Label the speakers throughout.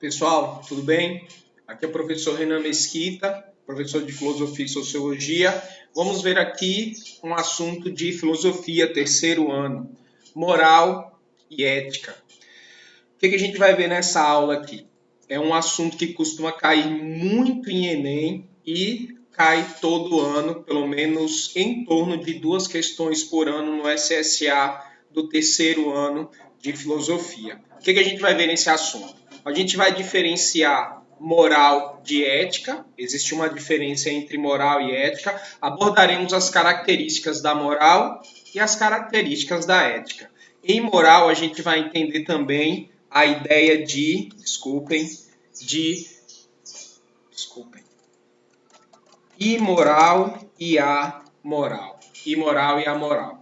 Speaker 1: Pessoal, tudo bem? Aqui é o professor Renan Mesquita, professor de Filosofia e Sociologia. Vamos ver aqui um assunto de filosofia, terceiro ano, moral e ética. O que a gente vai ver nessa aula aqui? É um assunto que costuma cair muito em Enem e cai todo ano, pelo menos em torno de 2 questões por ano no SSA do terceiro ano de filosofia. O que a gente vai ver nesse assunto? A gente vai diferenciar moral de ética, existe uma diferença entre moral e ética, abordaremos as características da moral e as características da ética. Em moral, a gente vai entender também a ideia de, imoral e amoral. Imoral e amoral.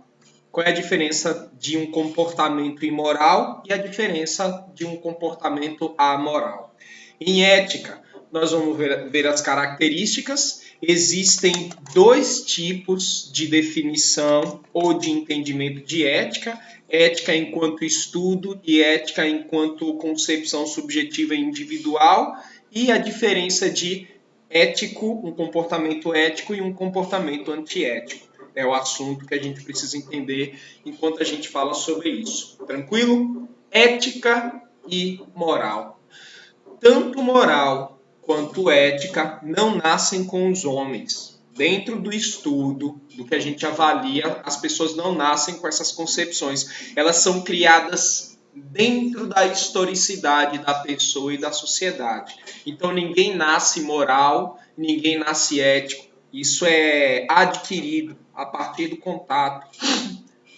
Speaker 1: Qual é a diferença de um comportamento imoral e a diferença de um comportamento amoral? Em ética, nós vamos ver as características. Existem 2 tipos de definição ou de entendimento de ética. Ética enquanto estudo e ética enquanto concepção subjetiva e individual. E a diferença de ético, um comportamento ético e um comportamento antiético. É o assunto que a gente precisa entender enquanto a gente fala sobre isso. Tranquilo? Ética e moral. Tanto moral quanto ética não nascem com os homens. Dentro do estudo, do que a gente avalia, as pessoas não nascem com essas concepções. Elas são criadas dentro da historicidade da pessoa e da sociedade. Então ninguém nasce moral, ninguém nasce ético. Isso é adquirido a partir do contato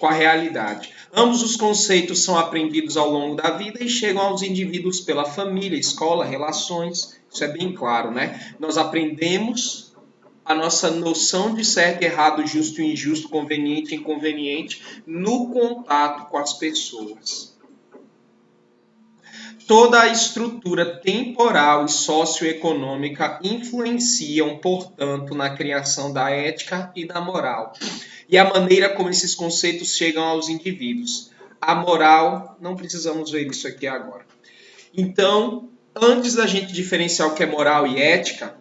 Speaker 1: com a realidade. Ambos os conceitos são aprendidos ao longo da vida e chegam aos indivíduos pela família, escola, relações. Isso é bem claro, né? Nós aprendemos a nossa noção de certo, errado, justo e injusto, conveniente e inconveniente no contato com as pessoas. Toda a estrutura temporal e socioeconômica influenciam, portanto, na criação da ética e da moral, e a maneira como esses conceitos chegam aos indivíduos. A moral, não precisamos ver isso aqui agora. Então, antes da gente diferenciar o que é moral e ética,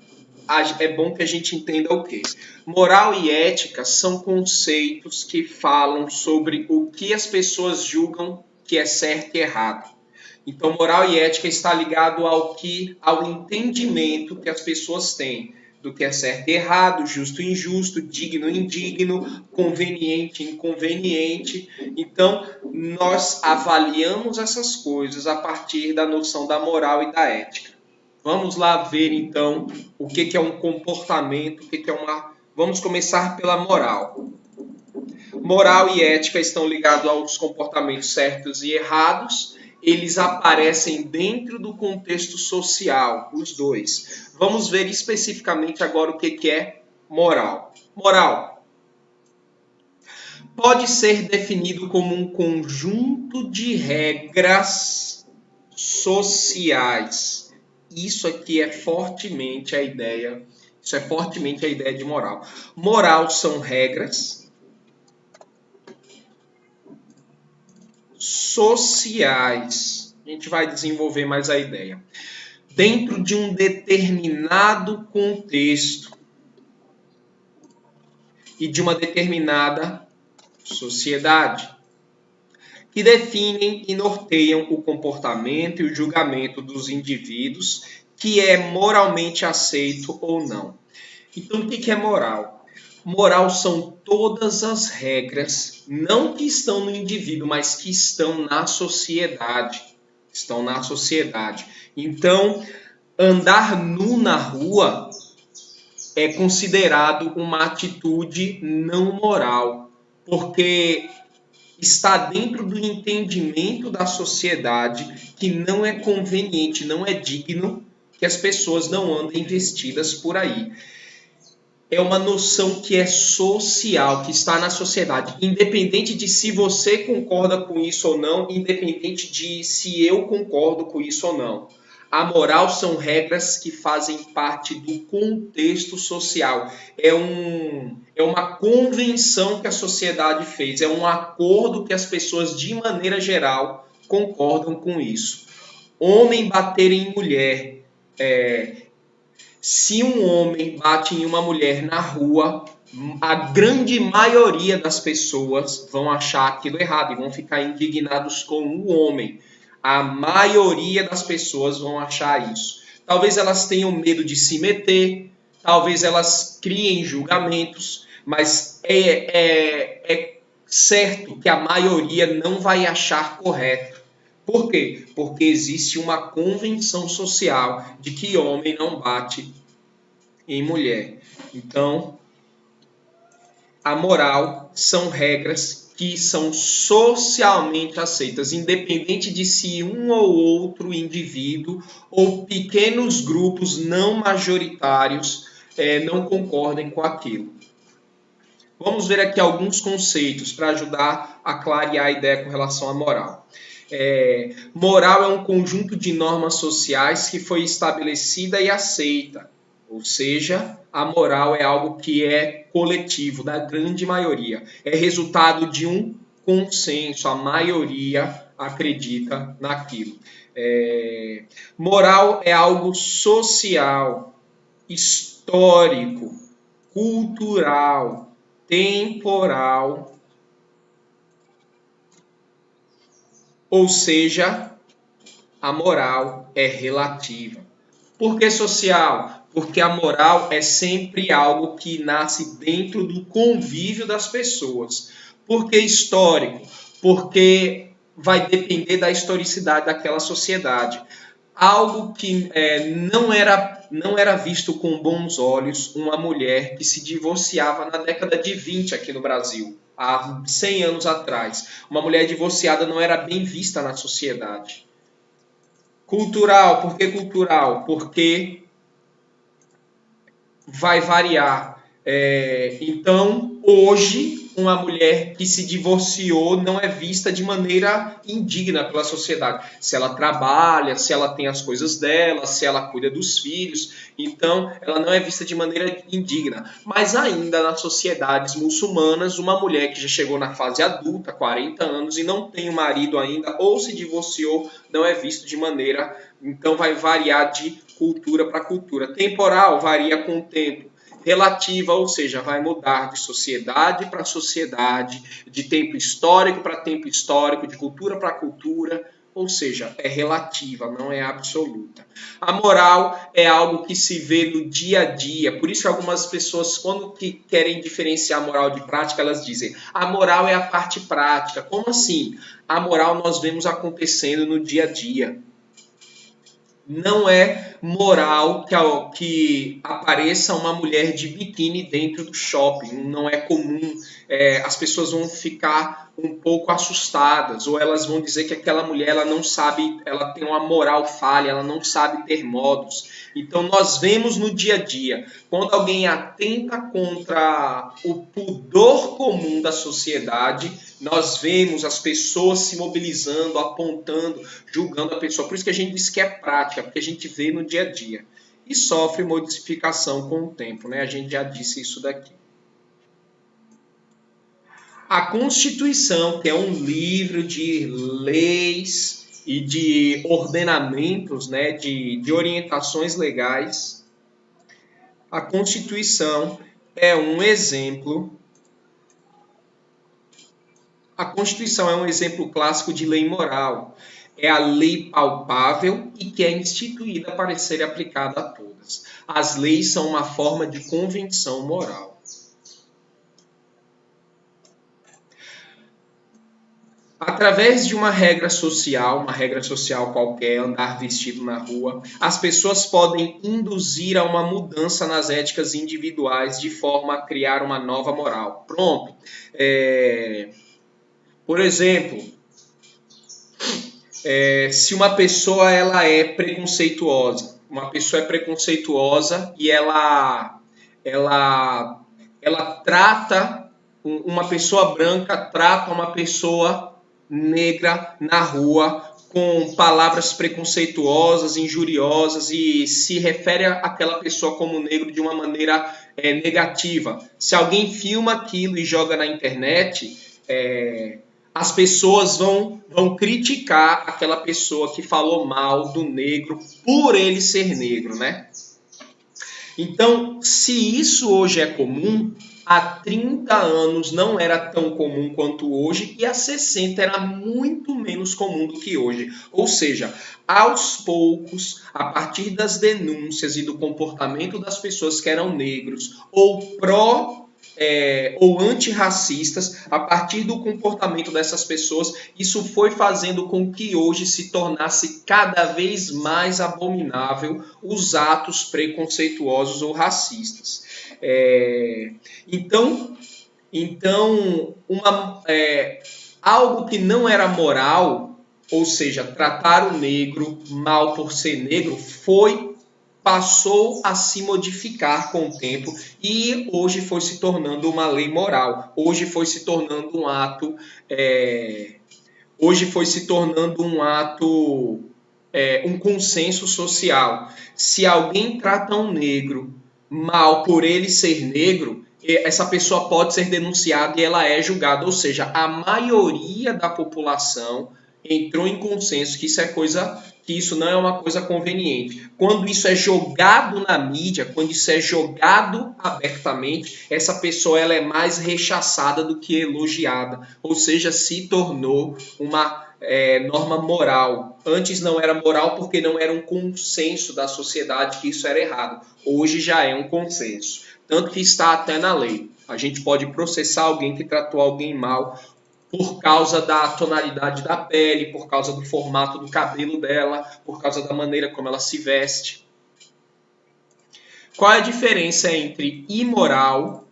Speaker 1: é bom que a gente entenda o quê? Moral e ética são conceitos que falam sobre o que as pessoas julgam que é certo e errado. Então, moral e ética está ligado ao entendimento que as pessoas têm do que é certo e errado, justo e injusto, digno e indigno, conveniente e inconveniente. Então, nós avaliamos essas coisas a partir da noção da moral e da ética. Vamos lá ver, então, o que é um comportamento, o que é uma... Vamos começar pela moral. Moral e ética estão ligados aos comportamentos certos e errados. Eles aparecem dentro do contexto social, os dois. Vamos ver especificamente agora o que é moral. Moral pode ser definido como um conjunto de regras sociais. Isso aqui é fortemente a ideia, de moral. Moral são regras sociais. A gente vai desenvolver mais a ideia. Dentro de um determinado contexto e de uma determinada sociedade, que definem e norteiam o comportamento e o julgamento dos indivíduos, que é moralmente aceito ou não. Então, o que é moral? Moral são todas as regras, não que estão no indivíduo, mas que estão na sociedade. Então, andar nu na rua é considerado uma atitude não moral, porque está dentro do entendimento da sociedade que não é conveniente, não é digno que as pessoas não andem vestidas por aí. É uma noção que é social, que está na sociedade, independente de se você concorda com isso ou não, independente de se eu concordo com isso ou não. A moral são regras que fazem parte do contexto social. É uma convenção que a sociedade fez, é um acordo que as pessoas, de maneira geral, concordam com isso. Homem bater em mulher. Se um homem bate em uma mulher na rua, a grande maioria das pessoas vão achar aquilo errado e vão ficar indignados com o homem. A maioria das pessoas vão achar isso. Talvez elas tenham medo de se meter, talvez elas criem julgamentos, mas é certo que a maioria não vai achar correto. Por quê? Porque existe uma convenção social de que homem não bate em mulher. Então, a moral são regras que são socialmente aceitas, independente de se um ou outro indivíduo ou pequenos grupos não majoritários não concordem com aquilo. Vamos ver aqui alguns conceitos para ajudar a clarear a ideia com relação à moral. Moral é um conjunto de normas sociais que foi estabelecida e aceita. Ou seja, a moral é algo que é coletivo, da grande maioria. É resultado de um consenso, a maioria acredita naquilo. Moral é algo social, histórico, cultural, temporal. Ou seja, a moral é relativa. Por que social? Porque a moral é sempre algo que nasce dentro do convívio das pessoas. Por que histórico? Porque vai depender da historicidade daquela sociedade. Algo que não era visto com bons olhos uma mulher que se divorciava na década de 20 aqui no Brasil, há 100 anos atrás. Uma mulher divorciada não era bem vista na sociedade. Cultural, por que cultural? Porque vai variar. Então, hoje, uma mulher que se divorciou não é vista de maneira indigna pela sociedade. Se ela trabalha, se ela tem as coisas dela, se ela cuida dos filhos, então ela não é vista de maneira indigna. Mas ainda nas sociedades muçulmanas, uma mulher que já chegou na fase adulta, 40 anos, e não tem um marido ainda, ou se divorciou, não é visto de maneira... Então vai variar de cultura para cultura. Temporal varia com o tempo. Relativa, ou seja, vai mudar de sociedade para sociedade, de tempo histórico para tempo histórico, de cultura para cultura, ou seja, é relativa, não é absoluta. A moral é algo que se vê no dia a dia, por isso que algumas pessoas, quando querem diferenciar moral de prática, elas dizem, a moral é a parte prática. Como assim? A moral nós vemos acontecendo no dia a dia. Não é moral que apareça uma mulher de biquíni dentro do shopping. Não é comum. As pessoas vão ficar um pouco assustadas, ou elas vão dizer que aquela mulher ela não sabe, ela tem uma moral falha, ela não sabe ter modos. Então nós vemos no dia a dia, quando alguém atenta contra o pudor comum da sociedade, nós vemos as pessoas se mobilizando, apontando, julgando a pessoa. Por isso que a gente diz que é prática, porque a gente vê no dia a dia. E sofre modificação com o tempo, né? A gente já disse isso daqui. A Constituição, que é um livro de leis e de ordenamentos, né? de orientações legais. A Constituição é um exemplo. A Constituição é um exemplo clássico de lei moral. É a lei palpável e que é instituída para ser aplicada a todas. As leis são uma forma de convenção moral. Através de uma regra social qualquer, andar vestido na rua, as pessoas podem induzir a uma mudança nas éticas individuais de forma a criar uma nova moral. Pronto. Por exemplo, se uma pessoa ela é preconceituosa, e ela trata, uma pessoa branca trata uma pessoa negra na rua com palavras preconceituosas, injuriosas e se refere àquela pessoa como negro de uma maneira negativa. Se alguém filma aquilo e joga na internet, as pessoas vão criticar aquela pessoa que falou mal do negro por ele ser negro, né? Então, se isso hoje é comum, há 30 anos não era tão comum quanto hoje e há 60 era muito menos comum do que hoje. Ou seja, aos poucos, a partir das denúncias e do comportamento das pessoas que eram negros ou ou antirracistas, a partir do comportamento dessas pessoas, isso foi fazendo com que hoje se tornasse cada vez mais abominável os atos preconceituosos ou racistas. Então, algo que não era moral, ou seja, tratar o negro mal por ser negro, passou a se modificar com o tempo e hoje foi se tornando uma lei moral. Hoje foi se tornando um ato, um consenso social. Se alguém trata um negro mal por ele ser negro, essa pessoa pode ser denunciada e ela é julgada. Ou seja, a maioria da população entrou em consenso que isso não é uma coisa conveniente. Quando isso é jogado na mídia, quando isso é jogado abertamente, essa pessoa ela é mais rechaçada do que elogiada. Ou seja, se tornou uma norma moral. Antes não era moral porque não era um consenso da sociedade que isso era errado. Hoje já é um consenso. Tanto que está até na lei. A gente pode processar alguém que tratou alguém mal por causa da tonalidade da pele, por causa do formato do cabelo dela, por causa da maneira como ela se veste. Qual é a diferença entre imoral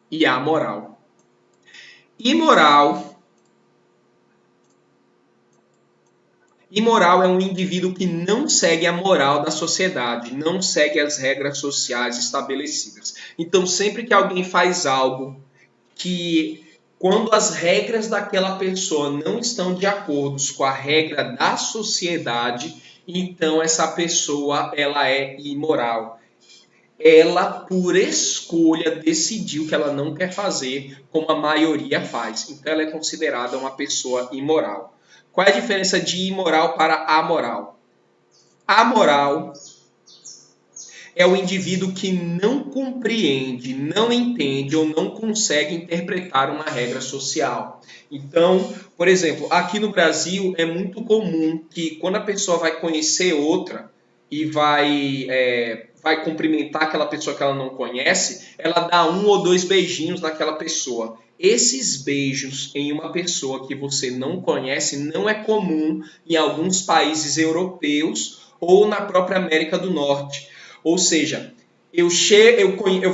Speaker 1: e amoral? Imoral é um indivíduo que não segue a moral da sociedade, não segue as regras sociais estabelecidas. Então, sempre que alguém faz algo que, quando as regras daquela pessoa não estão de acordo com a regra da sociedade, então essa pessoa ela é imoral. Ela, por escolha, decidiu que ela não quer fazer como a maioria faz. Então ela é considerada uma pessoa imoral. Qual é a diferença de imoral para amoral? Amoral é o indivíduo que não compreende, não entende ou não consegue interpretar uma regra social. Então, por exemplo, aqui no Brasil é muito comum que quando a pessoa vai conhecer outra e vai cumprimentar aquela pessoa que ela não conhece, ela dá 1 ou 2 beijinhos naquela pessoa. Esses beijos em uma pessoa que você não conhece não é comum em alguns países europeus ou na própria América do Norte. Ou seja, eu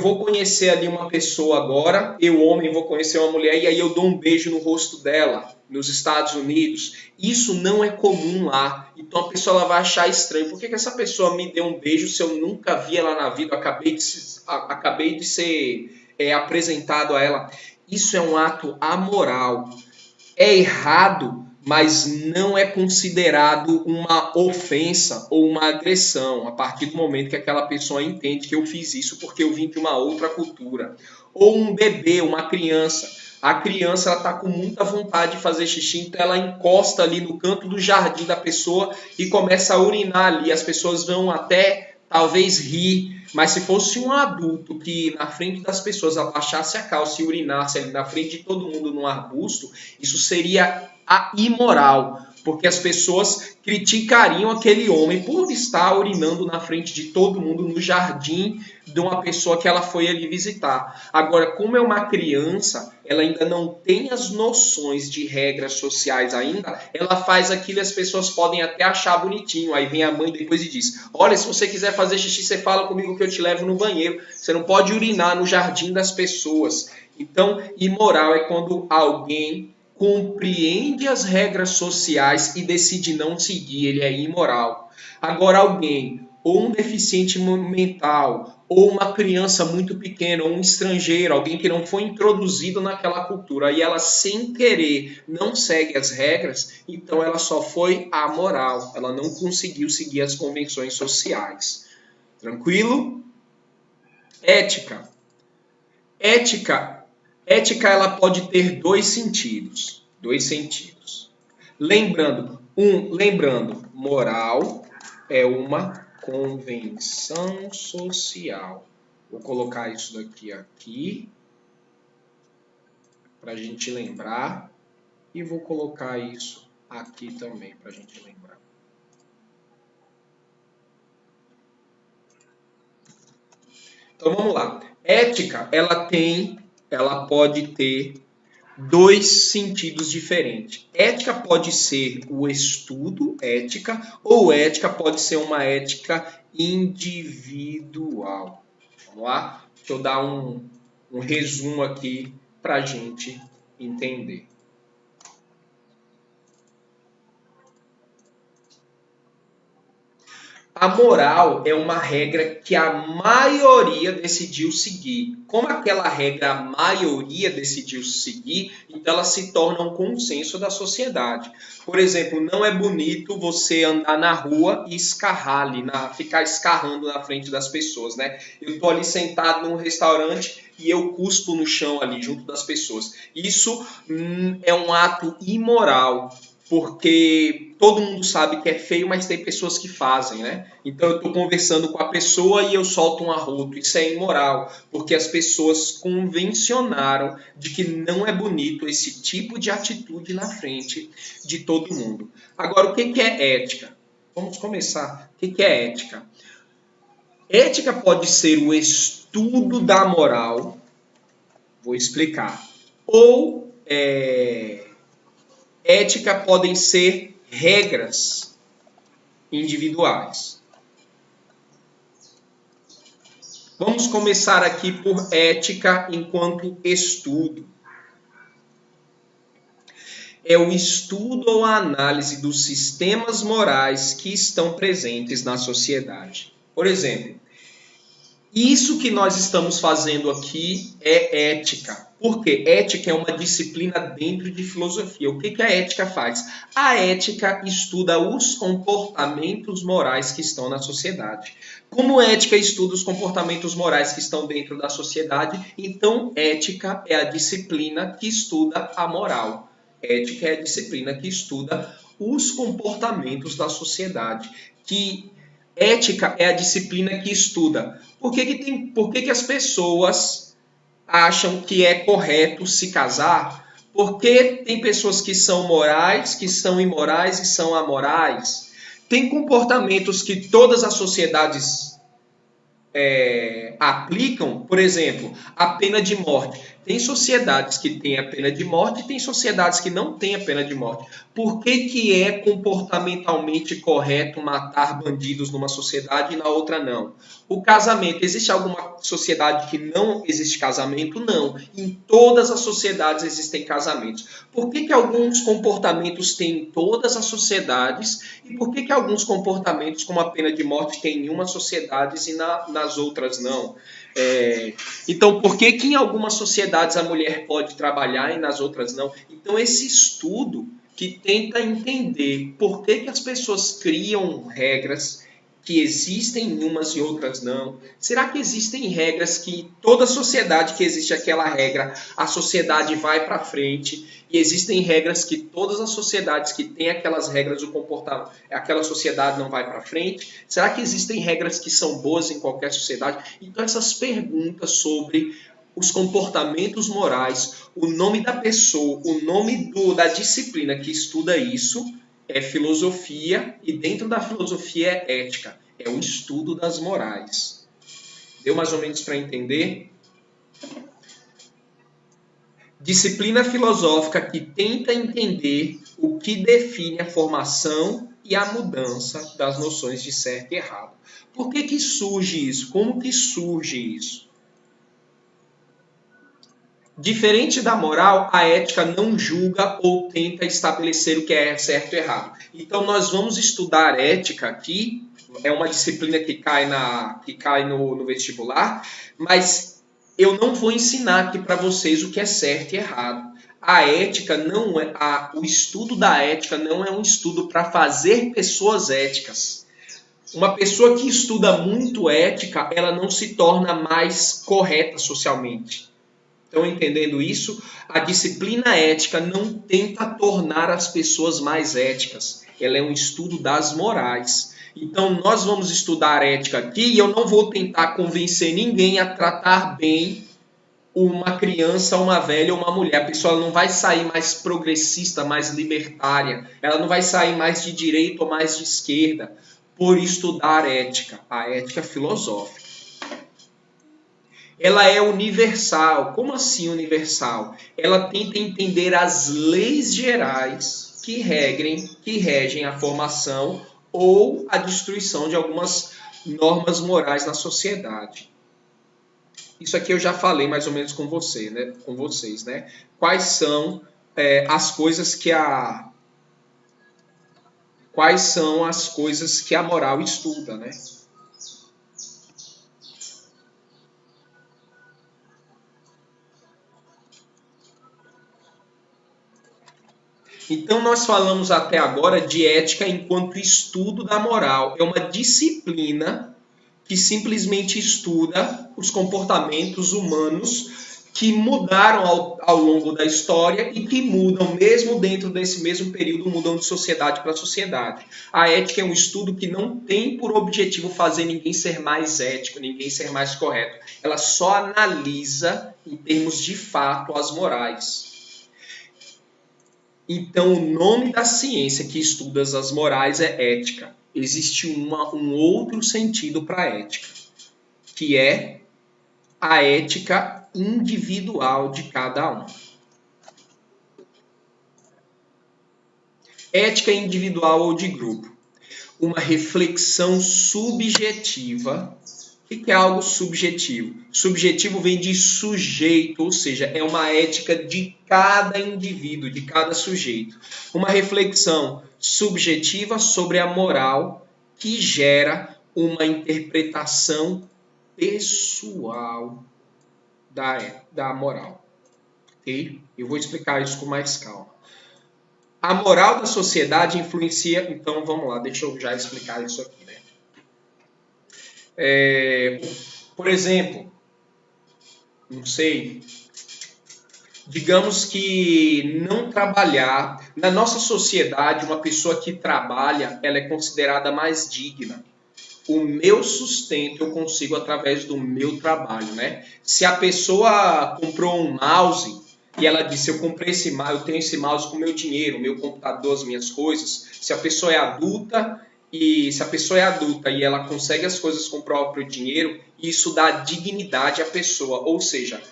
Speaker 1: vou conhecer ali uma pessoa agora, eu homem vou conhecer uma mulher e aí eu dou um beijo no rosto dela, nos Estados Unidos. Isso não é comum lá. Então a pessoa ela vai achar estranho. Por que essa pessoa me deu um beijo se eu nunca vi ela na vida? Acabei de ser apresentado a ela. Isso é um ato amoral. É errado, mas não é considerado uma ofensa ou uma agressão a partir do momento que aquela pessoa entende que eu fiz isso porque eu vim de uma outra cultura. Ou um bebê, uma criança. A criança está com muita vontade de fazer xixi, então ela encosta ali no canto do jardim da pessoa e começa a urinar ali. As pessoas vão até talvez rir, mas se fosse um adulto que na frente das pessoas abaixasse a calça e urinasse ali na frente de todo mundo num arbusto, isso seria imoral, porque as pessoas criticariam aquele homem por estar urinando na frente de todo mundo no jardim de uma pessoa que ela foi ali visitar. Agora, como é uma criança, ela ainda não tem as noções de regras sociais ainda, ela faz aquilo e as pessoas podem até achar bonitinho. Aí vem a mãe depois e diz: olha, se você quiser fazer xixi, você fala comigo que eu te levo no banheiro. Você não pode urinar no jardim das pessoas. Então, imoral é quando alguém compreende as regras sociais e decide não seguir, ele é imoral. Agora, alguém, ou um deficiente mental, ou uma criança muito pequena, ou um estrangeiro, alguém que não foi introduzido naquela cultura, e ela sem querer não segue as regras, então ela só foi amoral, ela não conseguiu seguir as convenções sociais. Tranquilo? Ética. Ética Ética ela pode ter dois sentidos. Dois sentidos. Lembrando, moral é uma convenção social. Vou colocar isso aqui para a gente lembrar. E vou colocar isso aqui também para a gente lembrar. Então vamos lá. Ética, ela pode ter dois sentidos diferentes. Ética pode ser o estudo, ética, ou ética pode ser uma ética individual. Vamos lá? Deixa eu dar um resumo aqui para a gente entender. A moral é uma regra que a maioria decidiu seguir. Como aquela regra a maioria decidiu seguir, então ela se torna um consenso da sociedade. Por exemplo, não é bonito você andar na rua e escarrar ali, ficar escarrando na frente das pessoas, né? Eu estou ali sentado num restaurante e eu cuspo no chão ali, junto das pessoas. Isso é um ato imoral. Porque todo mundo sabe que é feio, mas tem pessoas que fazem, né? Então eu estou conversando com a pessoa e eu solto um arroto. Isso é imoral, porque as pessoas convencionaram de que não é bonito esse tipo de atitude na frente de todo mundo. Agora, o que é ética? Vamos começar. O que é ética? Ética pode ser o estudo da moral, vou explicar, ou ética podem ser regras individuais. Vamos começar aqui por ética enquanto estudo. É o estudo ou a análise dos sistemas morais que estão presentes na sociedade. Por exemplo, isso que nós estamos fazendo aqui é ética. Porque ética é uma disciplina dentro de filosofia. O que a ética faz? A ética estuda os comportamentos morais que estão na sociedade. Como ética estuda os comportamentos morais que estão dentro da sociedade, então ética é a disciplina que estuda a moral. Ética é a disciplina que estuda os comportamentos da sociedade. Ética é a disciplina que estuda. Por que as pessoas acham que é correto se casar? Porque tem pessoas que são morais, que são imorais e são amorais. Tem comportamentos que todas as sociedades aplicam, por exemplo, a pena de morte. Tem sociedades que têm a pena de morte e tem sociedades que não têm a pena de morte. Por que é comportamentalmente correto matar bandidos numa sociedade e na outra não? O casamento, existe alguma sociedade que não existe casamento? Não. Em todas as sociedades existem casamentos. Por que alguns comportamentos têm em todas as sociedades e por que alguns comportamentos, como a pena de morte, tem em umas sociedades e nas outras não? Então, por que em algumas sociedades a mulher pode trabalhar e nas outras não? Então, esse estudo que tenta entender por que as pessoas criam regras que existem em umas e outras não? Será que existem regras que toda sociedade que existe aquela regra, a sociedade vai para frente? E existem regras que todas as sociedades que têm aquelas regras, o comportamento, aquela sociedade não vai para frente? Será que existem regras que são boas em qualquer sociedade? Então essas perguntas sobre os comportamentos morais, o nome da pessoa, o nome da disciplina que estuda isso é filosofia e dentro da filosofia é ética, é o estudo das morais. Deu mais ou menos para entender? Disciplina filosófica que tenta entender o que define a formação e a mudança das noções de certo e errado. Por que surge isso? Como que surge isso? Diferente da moral, a ética não julga ou tenta estabelecer o que é certo e errado. Então, nós vamos estudar ética aqui, é uma disciplina que cai no vestibular, mas eu não vou ensinar aqui para vocês o que é certo e errado. A ética não é, o estudo da ética não é um estudo para fazer pessoas éticas. Uma pessoa que estuda muito ética, ela não se torna mais correta socialmente. Estão entendendo isso? A disciplina ética não tenta tornar as pessoas mais éticas. Ela é um estudo das morais. Então, nós vamos estudar ética aqui e eu não vou tentar convencer ninguém a tratar bem uma criança, uma velha ou uma mulher. A pessoa não vai sair mais progressista, mais libertária. Ela não vai sair mais de direita ou mais de esquerda por estudar ética, a ética filosófica. Ela é universal. Como assim universal? Ela tenta entender as leis gerais que regem a formação ou a destruição de algumas normas morais na sociedade. Isso aqui eu já falei mais ou menos com vocês, né? Quais são as coisas que quais são as coisas que a moral estuda, né? Então, nós falamos até agora de ética enquanto estudo da moral. É uma disciplina que simplesmente estuda os comportamentos humanos que mudaram ao longo da história e que mudam, mesmo dentro desse mesmo período, mudam de sociedade para sociedade. A ética é um estudo que não tem por objetivo fazer ninguém ser mais ético, ninguém ser mais correto. Ela só analisa, em termos de fato, as morais. Então, o nome da ciência que estuda as morais é ética. Existe um outro sentido para a ética, que é a ética individual de cada um. Ética individual ou de grupo. Uma reflexão subjetiva. O que é algo subjetivo? Subjetivo vem de sujeito, ou seja, é uma ética de cada indivíduo, de cada sujeito. Uma reflexão subjetiva sobre a moral que gera uma interpretação pessoal da moral. Okay? Eu vou explicar isso com mais calma. A moral da sociedade influencia... Então, vamos lá, deixa eu já explicar isso aqui. Né? Por exemplo, não sei, digamos que não trabalhar... Na nossa sociedade, uma pessoa que trabalha, ela é considerada mais digna. O meu sustento eu consigo através do meu trabalho, né? Se a pessoa comprou um mouse e ela disse, eu comprei esse mouse, eu tenho esse mouse com meu dinheiro, meu computador, as minhas coisas. Se a pessoa é adulta e ela consegue as coisas com o próprio dinheiro, isso dá dignidade à pessoa, ou seja,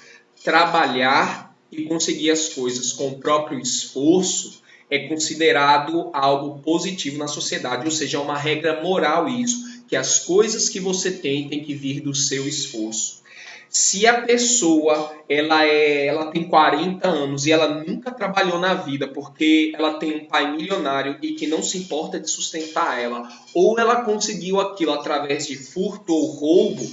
Speaker 1: trabalhar e conseguir as coisas com o próprio esforço é considerado algo positivo na sociedade, ou seja, é uma regra moral isso, que as coisas que você tem que vir do seu esforço. Se a pessoa ela tem 40 anos e ela nunca trabalhou na vida porque ela tem um pai milionário e que não se importa de sustentar ela, ou ela conseguiu aquilo através de furto ou roubo,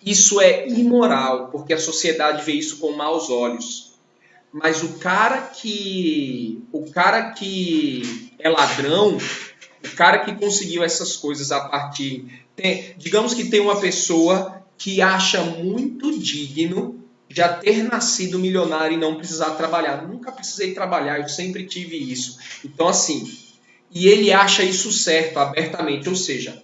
Speaker 1: isso é imoral, porque a sociedade vê isso com maus olhos. Mas o cara que é ladrão, o cara que conseguiu essas coisas a partir... digamos que tem uma pessoa que acha muito digno já ter nascido milionário e não precisar trabalhar. Nunca precisei trabalhar, eu sempre tive isso. Então, assim, e ele acha isso certo, abertamente, ou seja,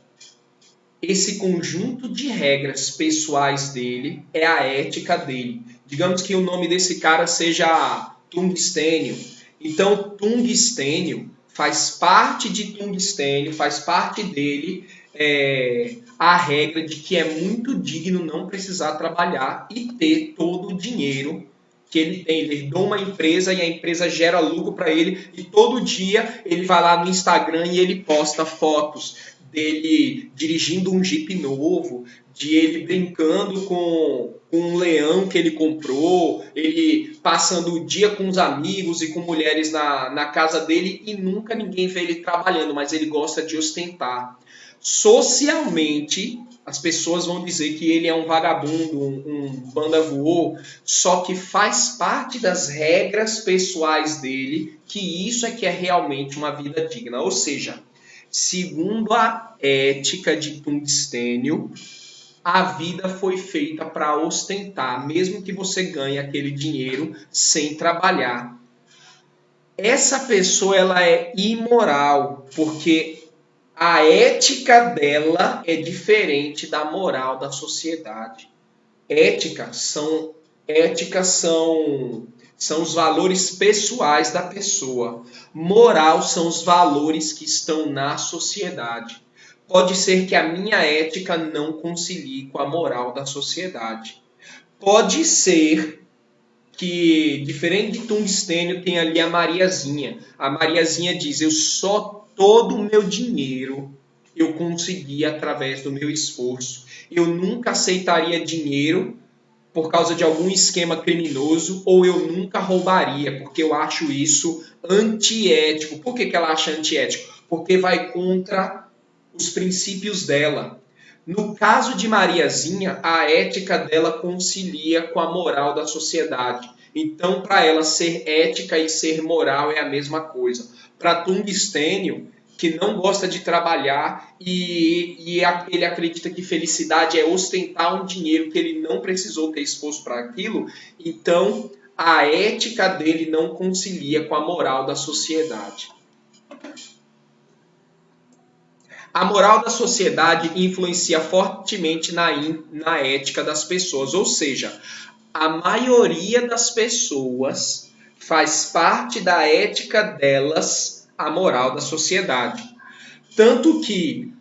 Speaker 1: esse conjunto de regras pessoais dele é a ética dele. Digamos que o nome desse cara seja Tungstênio. Então, Tungstênio faz parte de Tungstênio, faz parte dele a regra de que é muito digno não precisar trabalhar e ter todo o dinheiro que ele tem. Ele herdou uma empresa e a empresa gera lucro para ele e todo dia ele vai lá no Instagram e ele posta fotos dele dirigindo um Jeep novo, de ele brincando com um leão que ele comprou, ele passando o dia com os amigos e com mulheres na casa dele e nunca ninguém vê ele trabalhando, mas ele gosta de ostentar. Socialmente, as pessoas vão dizer que ele é um vagabundo, um banda voou, só que faz parte das regras pessoais dele que isso é que é realmente uma vida digna. Ou seja, segundo a ética de Tungstênio, A vida foi feita para ostentar, mesmo que você ganhe aquele dinheiro sem trabalhar. Essa pessoa ela é imoral, porque a ética dela é diferente da moral da sociedade. Éticas são os valores pessoais da pessoa. Moral são os valores que estão na sociedade. Pode ser que a minha ética não concilie com a moral da sociedade. Pode ser que, diferente de Tungstênio, tem ali a Mariazinha. A Mariazinha diz: eu só todo o meu dinheiro eu consegui através do meu esforço. Eu nunca aceitaria dinheiro por causa de algum esquema criminoso, ou eu nunca roubaria, porque eu acho isso antiético. Por que ela acha antiético? Porque vai contra os princípios dela. No caso de Mariazinha, a ética dela concilia com a moral da sociedade. Então, para ela, ser ética e ser moral é a mesma coisa. Para Tungstênio, que não gosta de trabalhar e ele acredita que felicidade é ostentar um dinheiro que ele não precisou ter esforço para aquilo, então a ética dele não concilia com a moral da sociedade. A moral da sociedade influencia fortemente na ética das pessoas, ou seja, a maioria das pessoas faz parte da ética delas a moral da sociedade. Tanto que,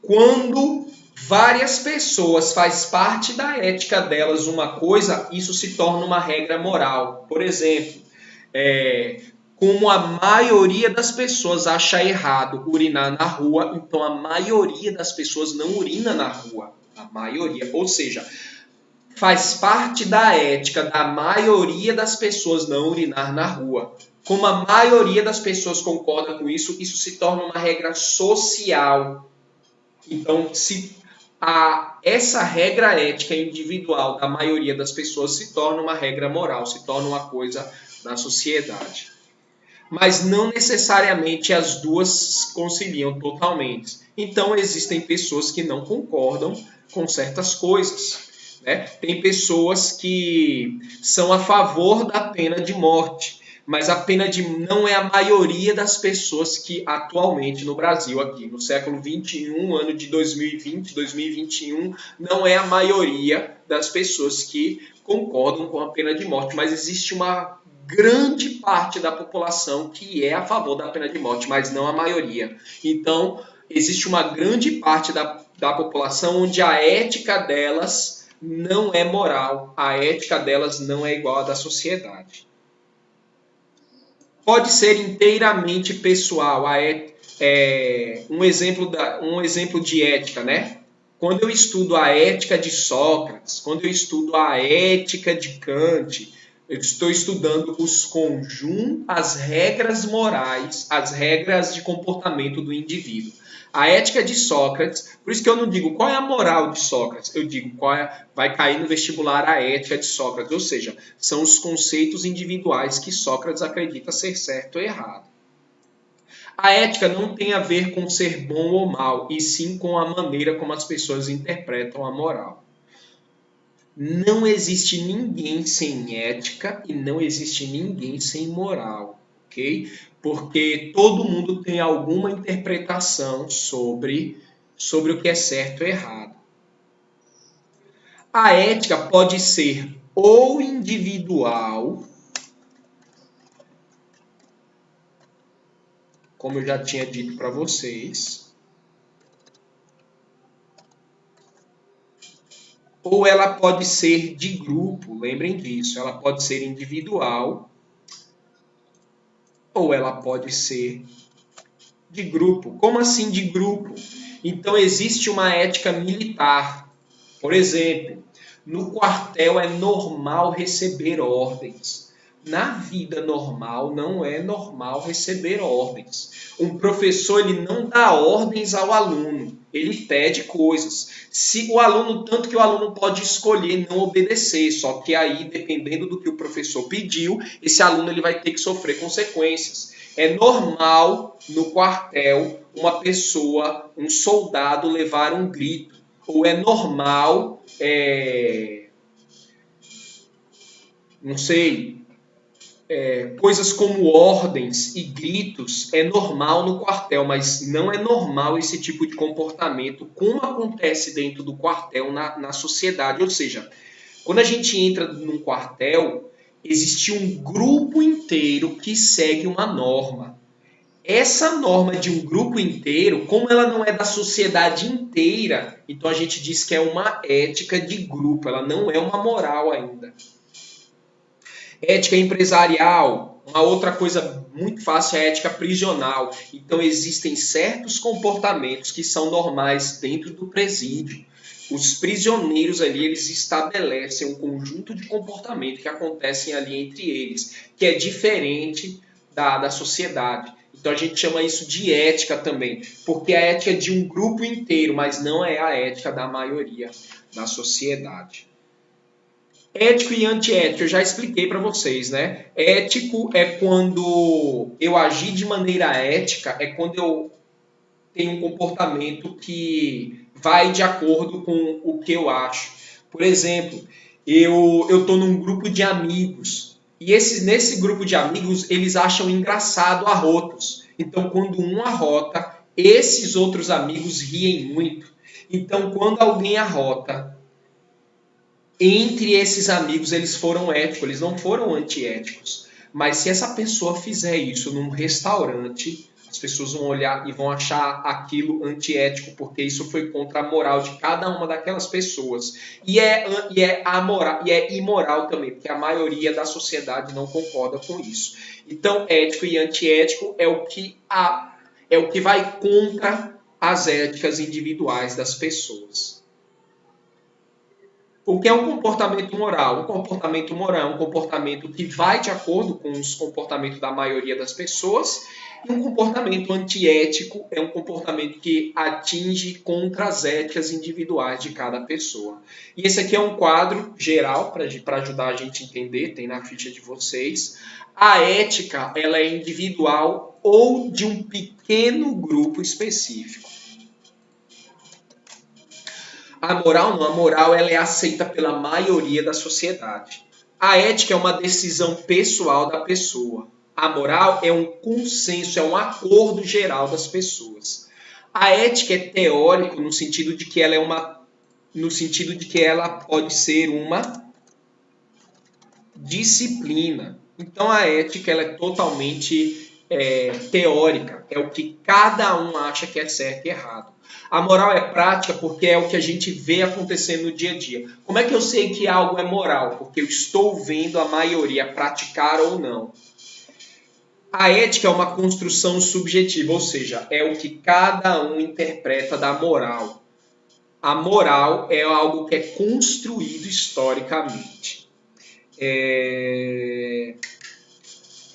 Speaker 1: quando várias pessoas faz parte da ética delas uma coisa, isso se torna uma regra moral. Por exemplo, como a maioria das pessoas acha errado urinar na rua, então a maioria das pessoas não urina na rua. A maioria, ou seja, faz parte da ética da maioria das pessoas não urinar na rua. Como a maioria das pessoas concorda com isso, isso se torna uma regra social. Então, essa regra ética individual da maioria das pessoas se torna uma regra moral, se torna uma coisa da sociedade. Mas não necessariamente as duas conciliam totalmente. Então, existem pessoas que não concordam com certas coisas. Né? Tem pessoas que são a favor da pena de morte, mas a pena de não é a maioria das pessoas que atualmente no Brasil, aqui no século XXI, ano de 2020, 2021, não é a maioria das pessoas que concordam com a pena de morte, mas existe uma grande parte da população que é a favor da pena de morte, mas não a maioria. Então, existe uma grande parte da população onde a ética delas não é moral, a ética delas não é igual à da sociedade. Pode ser inteiramente pessoal, um exemplo de ética, né? Quando eu estudo a ética de Sócrates, quando eu estudo a ética de Kant, eu estou estudando as regras morais, as regras de comportamento do indivíduo. A ética de Sócrates, por isso que eu não digo qual é a moral de Sócrates, eu digo vai cair no vestibular a ética de Sócrates, ou seja, são os conceitos individuais que Sócrates acredita ser certo ou errado. A ética não tem a ver com ser bom ou mal, e sim com a maneira como as pessoas interpretam a moral. Não existe ninguém sem ética e não existe ninguém sem moral, ok? Porque todo mundo tem alguma interpretação sobre o que é certo ou errado. A ética pode ser ou individual, como eu já tinha dito para vocês, ou ela pode ser de grupo, lembrem disso, ela pode ser individual, ou ela pode ser de grupo. Como assim de grupo? Então existe uma ética militar. Por exemplo, no quartel é normal receber ordens. Na vida normal não é normal receber ordens. Um professor ele não dá ordens ao aluno, ele pede coisas. Se o aluno, tanto que o aluno pode escolher não obedecer, só que aí, dependendo do que o professor pediu, esse aluno ele vai ter que sofrer consequências. É normal no quartel uma pessoa, um soldado, levar um grito. ou é normal, não sei, coisas como ordens e gritos é normal no quartel, mas não é normal esse tipo de comportamento, como acontece dentro do quartel na sociedade. Ou seja, quando a gente entra num quartel, existe um grupo inteiro que segue uma norma. Essa norma de um grupo inteiro, como ela não é da sociedade inteira, então a gente diz que é uma ética de grupo, ela não é uma moral ainda. Ética empresarial, uma outra coisa muito fácil é a ética prisional. Então existem certos comportamentos que são normais dentro do presídio. Os prisioneiros ali, eles estabelecem um conjunto de comportamento que acontecem ali entre eles, que é diferente da sociedade. Então a gente chama isso de ética também, porque a ética é de um grupo inteiro, mas não é a ética da maioria da sociedade. Ético e antiético, eu já expliquei para vocês, né? Ético é quando eu agir de maneira ética, é quando eu tenho um comportamento que vai de acordo com o que eu acho. Por exemplo, eu estou num grupo de amigos e nesse grupo de amigos eles acham engraçado arrotos. Então, quando um arrota, esses outros amigos riem muito. Então, quando alguém arrota, entre esses amigos eles foram éticos, eles não foram antiéticos. Mas se essa pessoa fizer isso num restaurante, as pessoas vão olhar e vão achar aquilo antiético, porque isso foi contra a moral de cada uma daquelas pessoas. E é imoral também, porque a maioria da sociedade não concorda com isso. Então, ético e antiético é o que vai contra as éticas individuais das pessoas. O que é um comportamento moral? Um comportamento moral é um comportamento que vai de acordo com os comportamentos da maioria das pessoas, e um comportamento antiético é um comportamento que atinge contra as éticas individuais de cada pessoa. E esse aqui é um quadro geral para ajudar a gente a entender, tem na ficha de vocês. A ética, ela é individual ou de um pequeno grupo específico. A moral não, a moral ela é aceita pela maioria da sociedade. A ética é uma decisão pessoal da pessoa. A moral é um consenso, é um acordo geral das pessoas. A ética é teórica no sentido de que ela pode ser uma disciplina. Então a ética ela é totalmente teórica, é o que cada um acha que é certo e errado. A moral é prática porque é o que a gente vê acontecendo no dia a dia. Como é que eu sei que algo é moral? Porque eu estou vendo a maioria praticar ou não. A ética é uma construção subjetiva, ou seja, é o que cada um interpreta da moral. A moral é algo que é construído historicamente.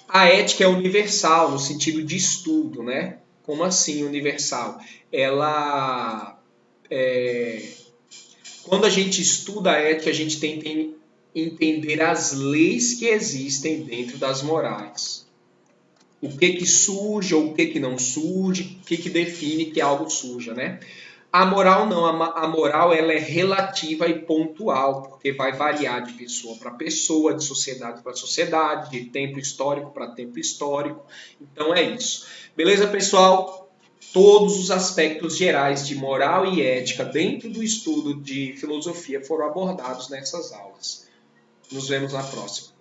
Speaker 1: A ética é universal no sentido de estudo, né? Como assim universal? Quando a gente estuda a ética, a gente tenta entender as leis que existem dentro das morais. O que surge ou o que não surge, o que define que algo surja, né? A moral não, a moral ela é relativa e pontual, porque vai variar de pessoa para pessoa, de sociedade para sociedade, de tempo histórico para tempo histórico. Então é isso. Beleza, pessoal? Todos os aspectos gerais de moral e ética dentro do estudo de filosofia foram abordados nessas aulas. Nos vemos na próxima.